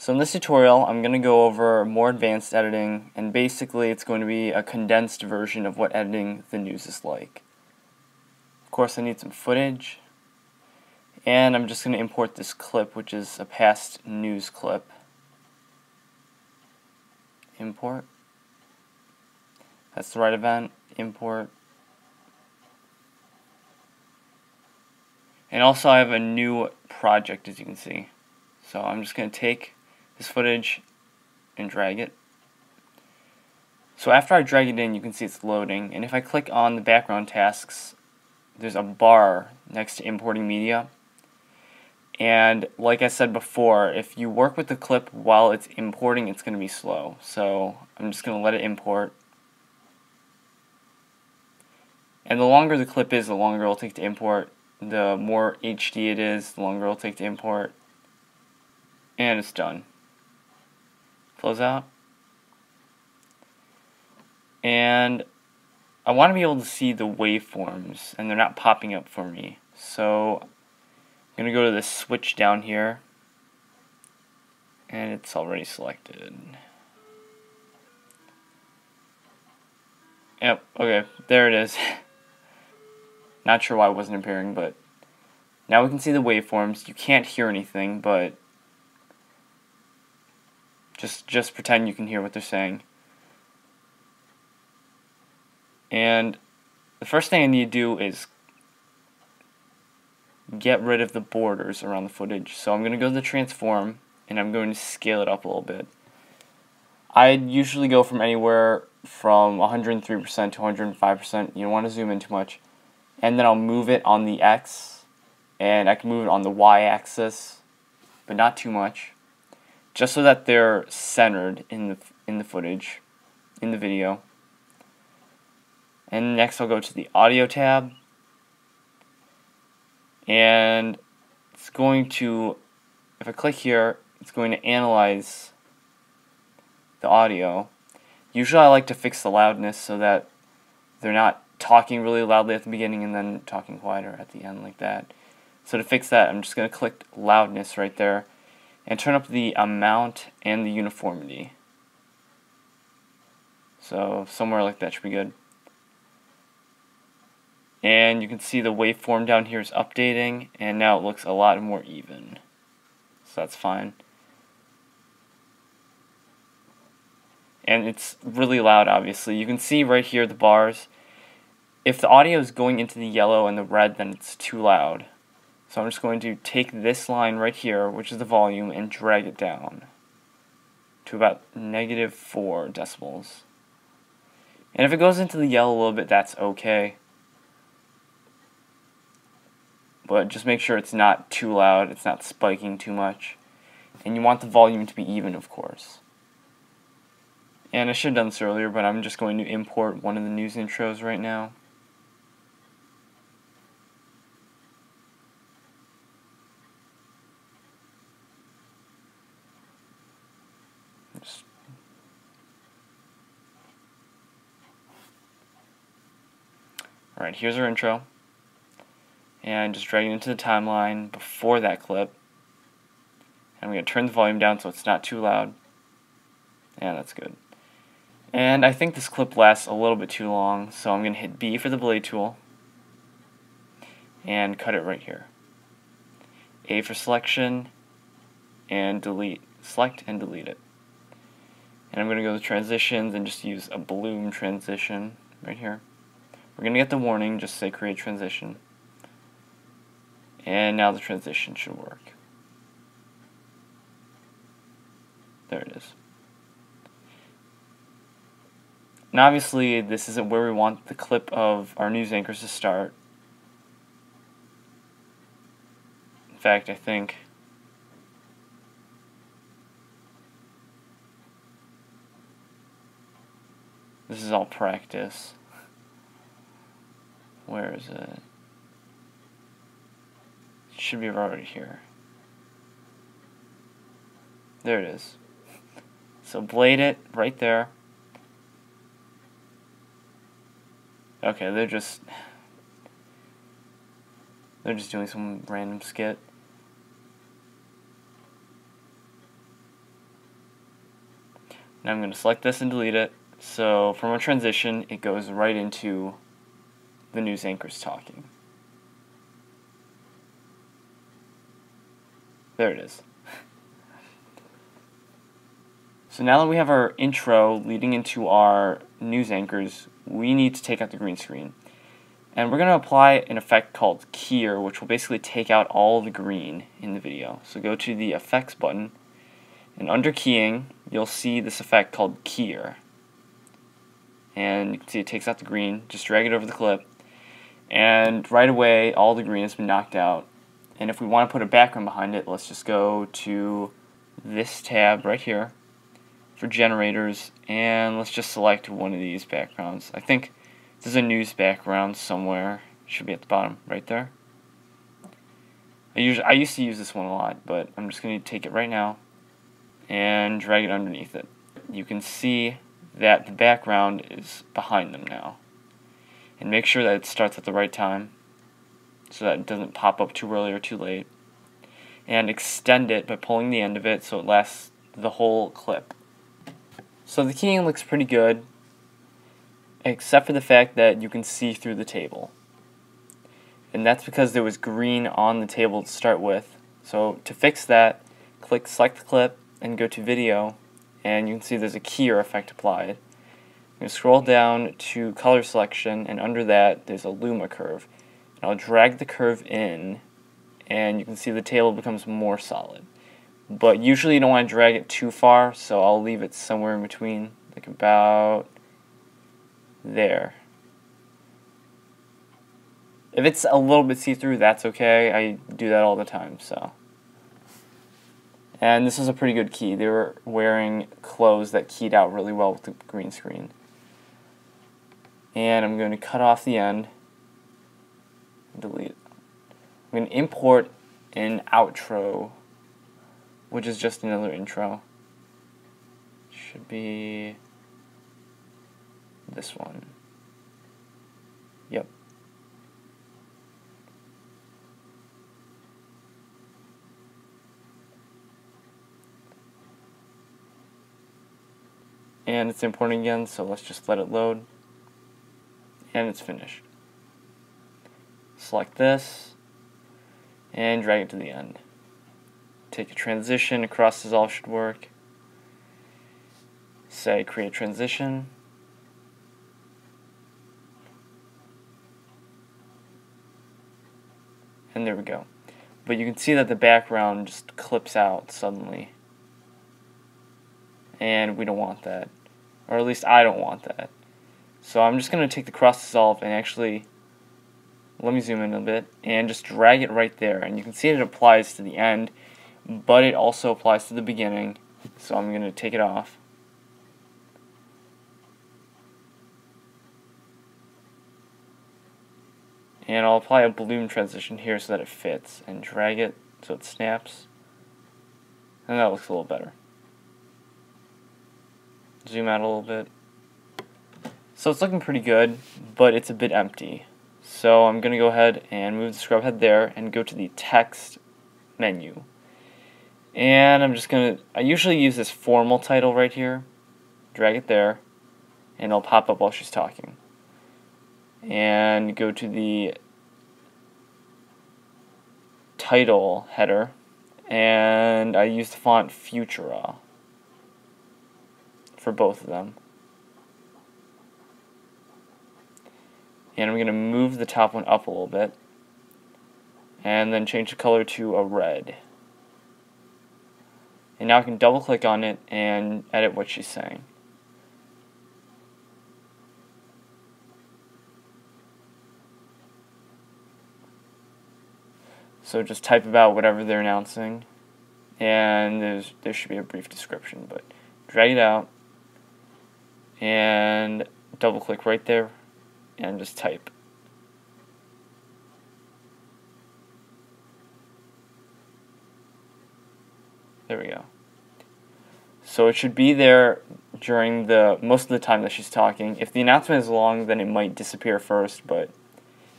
So in this tutorial, I'm going to go over more advanced editing, and basically it's going to be a condensed version of what editing the news is like. Of course, I need some footage, and I'm just going to import this clip, which is a past news clip. Import. That's the right event. Import. And also I have a new project, as you can see. So I'm just going to take this footage and drag it. So after I drag it in, you can see it's loading, and if I click on the background tasks, there's a bar next to importing media. And like I said before, if you work with the clip while it's importing, it's going to be slow. So I'm just going to let it import. And the longer the clip is, the longer it'll take to import. The more HD it is, the longer it'll take to import. And it's done. Close out. And I want to be able to see the waveforms, and they're not popping up for me. So I'm going to go to the switch down here, and it's already selected. Yep, okay, there it is. Not sure why it wasn't appearing, but now we can see the waveforms. You can't hear anything, but just pretend you can hear what they're saying. And the first thing I need to do is get rid of the borders around the footage. So I'm going to go to the transform, and I'm going to scale it up a little bit. I usually go from anywhere from 103% to 105%. You don't want to zoom in too much. And then I'll move it on the X, and I can move it on the Y axis, but not too much, just so that they're centered in the footage, in the video. And next I'll go to the audio tab, and it's going to, if I click here, it's going to analyze the audio. Usually I like to fix the loudness so that they're not talking really loudly at the beginning and then talking quieter at the end like that. So to fix that, I'm just going to click loudness right there and turn up the amount and the uniformity. So somewhere like that should be good. And you can see the waveform down here is updating, and now it looks a lot more even. So that's fine. And it's really loud, obviously. You can see right here the bars. If the audio is going into the yellow and the red, then it's too loud. So I'm just going to take this line right here, which is the volume, and drag it down to about -4 decibels. And if it goes into the yellow a little bit, that's okay. But just make sure it's not too loud, it's not spiking too much. And you want the volume to be even, of course. And I should have done this earlier, but I'm just going to import one of the news intros right now. Alright, here's our intro. And just drag it into the timeline before that clip. And I'm going to turn the volume down so it's not too loud. Yeah, that's good. And I think this clip lasts a little bit too long, so I'm going to hit B for the blade tool and cut it right here. A for selection and delete. Select and delete it. And I'm going to go to transitions and just use a bloom transition right here. We're going to get the warning, just say create transition. And now the transition should work. There it is. And obviously this isn't where we want the clip of our news anchors to start. In fact, I think this is all practice. Where is it? It should be right here. There it is. So blade it right there. Okay, they're just doing some random skit. And I'm going to select this and delete it. So from a transition, it goes right into the news anchors talking. There it is. So now that we have our intro leading into our news anchors, we need to take out the green screen. And we're going to apply an effect called Keyer, which will basically take out all the green in the video. So go to the Effects button, and under Keying, you'll see this effect called Keyer. And you can see it takes out the green. Just drag it over the clip, and right away all the green has been knocked out. And if we want to put a background behind it, let's just go to this tab right here for generators, and let's just select one of these backgrounds. I think there's a news background somewhere. It should be at the bottom right there. I used to use this one a lot, but I'm just going to take it right now and drag it underneath it. You can see that the background is behind them now. And make sure that it starts at the right time so that it doesn't pop up too early or too late. And extend it by pulling the end of it so it lasts the whole clip. So the keying looks pretty good, except for the fact that you can see through the table. And that's because there was green on the table to start with. So to fix that, select the clip and go to video, and you can see there's a keyer effect applied. I'm going to scroll down to color selection, and under that there's a luma curve. And I'll drag the curve in, and you can see the table becomes more solid. But usually you don't want to drag it too far, so I'll leave it somewhere in between, like about there. If it's a little bit see-through, that's okay. I do that all the time, so. And this is a pretty good key. They were wearing clothes that keyed out really well with the green screen. And I'm going to cut off the end. Delete it. I'm going to import an outro, which is just another intro. Should be this one. Yep. And it's importing again, so let's just let it load. And it's finished. Select this and drag it to the end. Take a transition, across dissolve should work. Say create transition. And there we go. But you can see that the background just clips out suddenly. And we don't want that. Or at least I don't want that. So I'm just going to take the cross dissolve and actually, let me zoom in a bit, and just drag it right there. And you can see it applies to the end, but it also applies to the beginning. So I'm going to take it off. And I'll apply a balloon transition here so that it fits, and drag it so it snaps. And that looks a little better. Zoom out a little bit. So it's looking pretty good, but it's a bit empty. So I'm going to go ahead and move the scrub head there and go to the text menu. And I'm just going to, I usually use this formal title right here. Drag it there, and it'll pop up while she's talking. And go to the title header, and I use the font Futura for both of them. And I'm going to move the top one up a little bit, and then change the color to a red. And now I can double click on it and edit what she's saying. So just type about whatever they're announcing, and there should be a brief description, but drag it out and double click right there and just type. There we go. So it should be there during most of the time that she's talking. If the announcement is long, then it might disappear first, but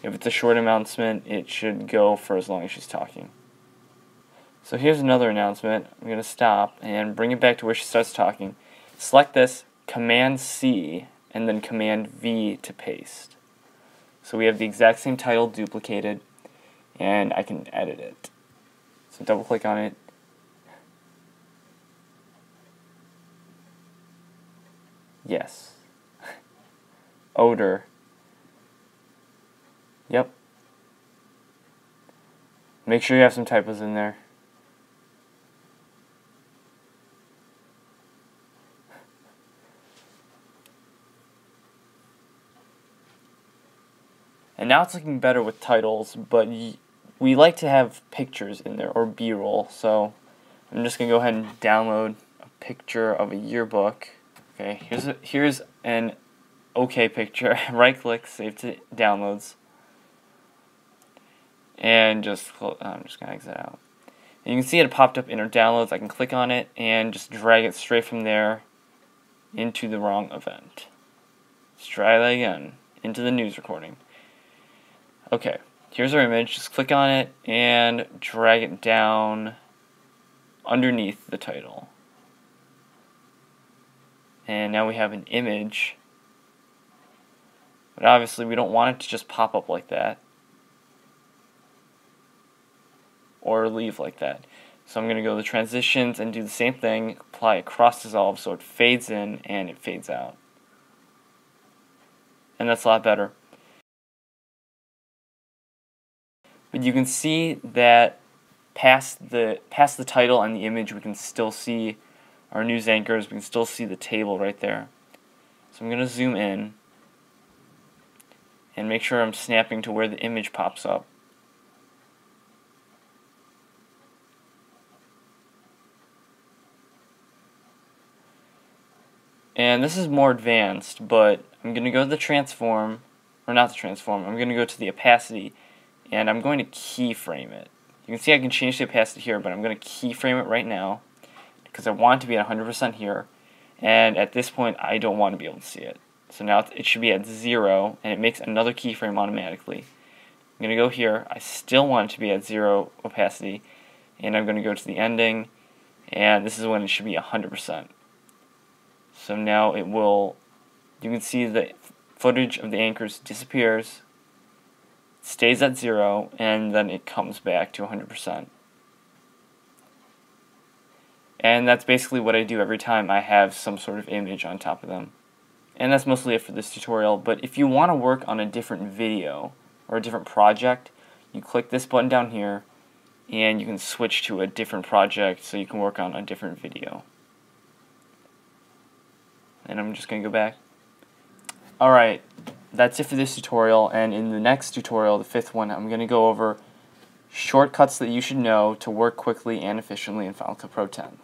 if it's a short announcement, it should go for as long as she's talking. So here's another announcement. I'm going to stop and bring it back to where she starts talking. select this, Command C, and then Command V to paste. So we have the exact same title duplicated, and I can edit it. So double click on it. Yes. Odor. Yep. Make sure you have some typos in there. And now it's looking better with titles, but we like to have pictures in there, or B-roll. So I'm just going to go ahead and download a picture of a yearbook. Okay, here's an okay picture. Right click, save to downloads. And I'm just going to exit out. And you can see it popped up in our downloads. I can click on it and just drag it straight from there into the wrong event. Let's try that again, into the news recording. Okay, here's our image. Just click on it and drag it down underneath the title. And now we have an image. But obviously we don't want it to just pop up like that, or leave like that. So I'm going to go to the transitions and do the same thing, apply a cross dissolve so it fades in and it fades out. And that's a lot better. But you can see that past the title and the image, we can still see our news anchors. We can still see the table right there. So I'm going to zoom in and make sure I'm snapping to where the image pops up. And this is more advanced, but I'm going to go to the transform, or not the transform, I'm going to go to the opacity, and I'm going to keyframe it. You can see I can change the opacity here, but I'm going to keyframe it right now because I want it to be at 100% here, and at this point I don't want to be able to see it. So now it should be at 0, and it makes another keyframe automatically. I'm going to go here, I still want it to be at 0 opacity, and I'm going to go to the ending, and this is when it should be 100%. So now it will, you can see the footage of the anchors disappears, stays at 0, and then it comes back to 100%. And that's basically what I do every time I have some sort of image on top of them. And that's mostly it for this tutorial, but if you want to work on a different video or a different project, you click this button down here, and you can switch to a different project so you can work on a different video. And I'm just going to go back. Alright, that's it for this tutorial, and in the next tutorial, the 5th one, I'm going to go over shortcuts that you should know to work quickly and efficiently in Final Cut Pro 10.